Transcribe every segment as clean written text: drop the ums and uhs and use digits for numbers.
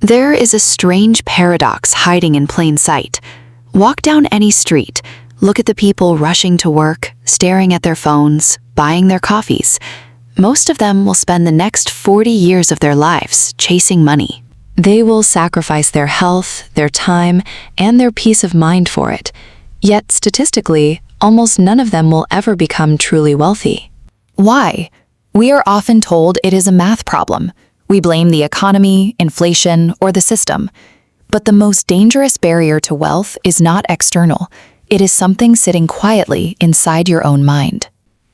There is a strange paradox hiding in plain sight. Walk down any street, look at the people rushing to work, staring at their phones, buying their coffees. Most of them will spend the next 40 years of their lives chasing money. They will sacrifice their health, their time, and their peace of mind for it. Yet statistically, almost none of them will ever become truly wealthy. Why? We are often told it is a math problem. We blame the economy, inflation, or the system. But the most dangerous barrier to wealth is not external. It is something sitting quietly inside your own mind.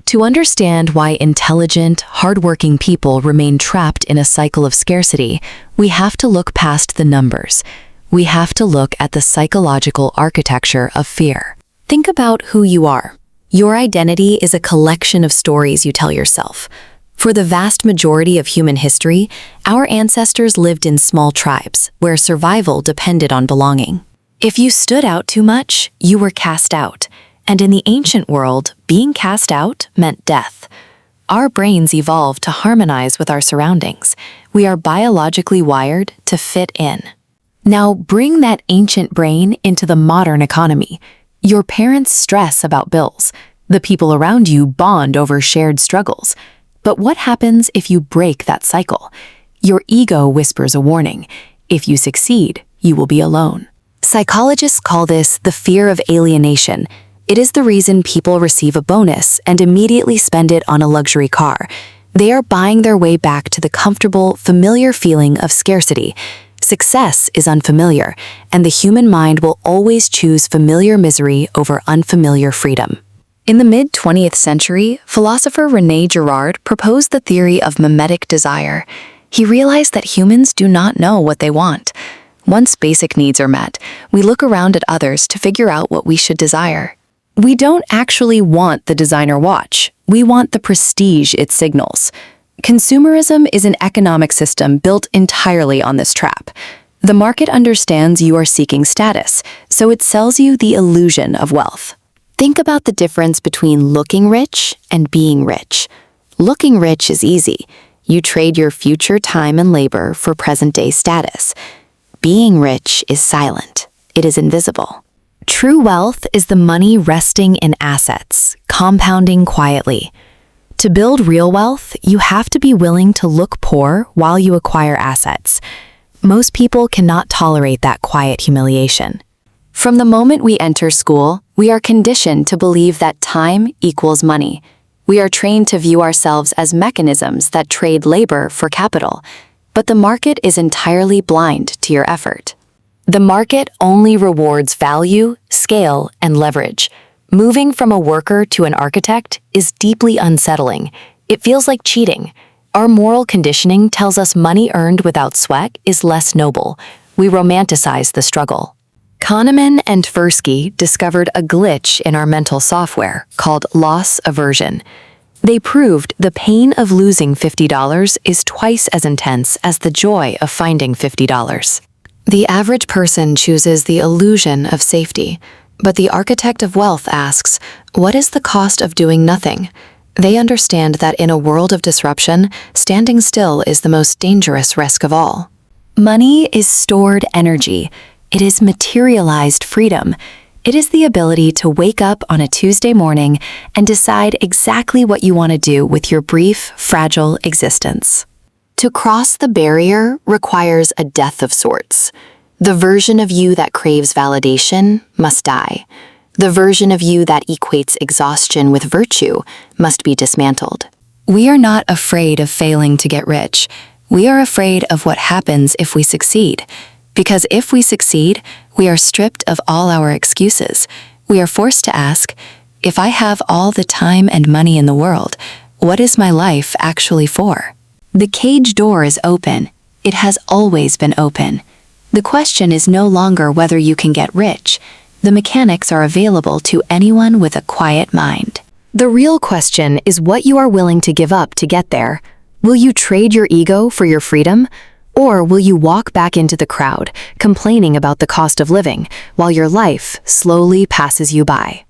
To understand why intelligent, hardworking people remain trapped in a cycle of scarcity, we have to look past the numbers. We have to look at the psychological architecture of fear. Think about who you are. Your identity is a collection of stories you tell yourself. For the vast majority of human history, our ancestors lived in small tribes where survival depended on belonging. If you stood out too much, you were cast out. And in the ancient world, being cast out meant death. Our brains evolved to harmonize with our surroundings. We are biologically wired to fit in. Now bring that ancient brain into the modern economy. Your parents stress about bills. The people around you bond over shared struggles. But what happens if you break that cycle? Your ego whispers a warning. If you succeed, you will be alone. Psychologists call this the fear of alienation. It is the reason people receive a bonus and immediately spend it on a luxury car. They are buying their way back to the comfortable, familiar feeling of scarcity. Success is unfamiliar, and the human mind will always choose familiar misery over unfamiliar freedom. In the mid-20th century, philosopher René Girard proposed the theory of mimetic desire. He realized that humans do not know what they want. Once basic needs are met, we look around at others to figure out what we should desire. We don't actually want the designer watch. We want the prestige it signals. Consumerism is an economic system built entirely on this trap. The market understands you are seeking status, so it sells you the illusion of wealth. Think about the difference between looking rich and being rich. Looking rich is easy. You trade your future time and labor for present-day status. Being rich is silent. It is invisible. True wealth is the money resting in assets, compounding quietly. To build real wealth, you have to be willing to look poor while you acquire assets. Most people cannot tolerate that quiet humiliation. From the moment we enter school, we are conditioned to believe that time equals money. We are trained to view ourselves as mechanisms that trade labor for capital. But the market is entirely blind to your effort. The market only rewards value, scale, and leverage. Moving from a worker to an architect is deeply unsettling. It feels like cheating. Our moral conditioning tells us money earned without sweat is less noble. We romanticize the struggle. Kahneman and Tversky discovered a glitch in our mental software called loss aversion. They proved the pain of losing $50 is twice as intense as the joy of finding $50. The average person chooses the illusion of safety, but the architect of wealth asks, what is the cost of doing nothing? They understand that in a world of disruption, standing still is the most dangerous risk of all. Money is stored energy. It is materialized freedom. It is the ability to wake up on a Tuesday morning and decide exactly what you want to do with your brief, fragile existence. To cross the barrier requires a death of sorts. The version of you that craves validation must die. The version of you that equates exhaustion with virtue must be dismantled. We are not afraid of failing to get rich. We are afraid of what happens if we succeed. Because if we succeed, we are stripped of all our excuses. We are forced to ask, if I have all the time and money in the world, what is my life actually for? The cage door is open. It has always been open. The question is no longer whether you can get rich. The mechanics are available to anyone with a quiet mind. The real question is what you are willing to give up to get there. Will you trade your ego for your freedom? Or will you walk back into the crowd, complaining about the cost of living, while your life slowly passes you by?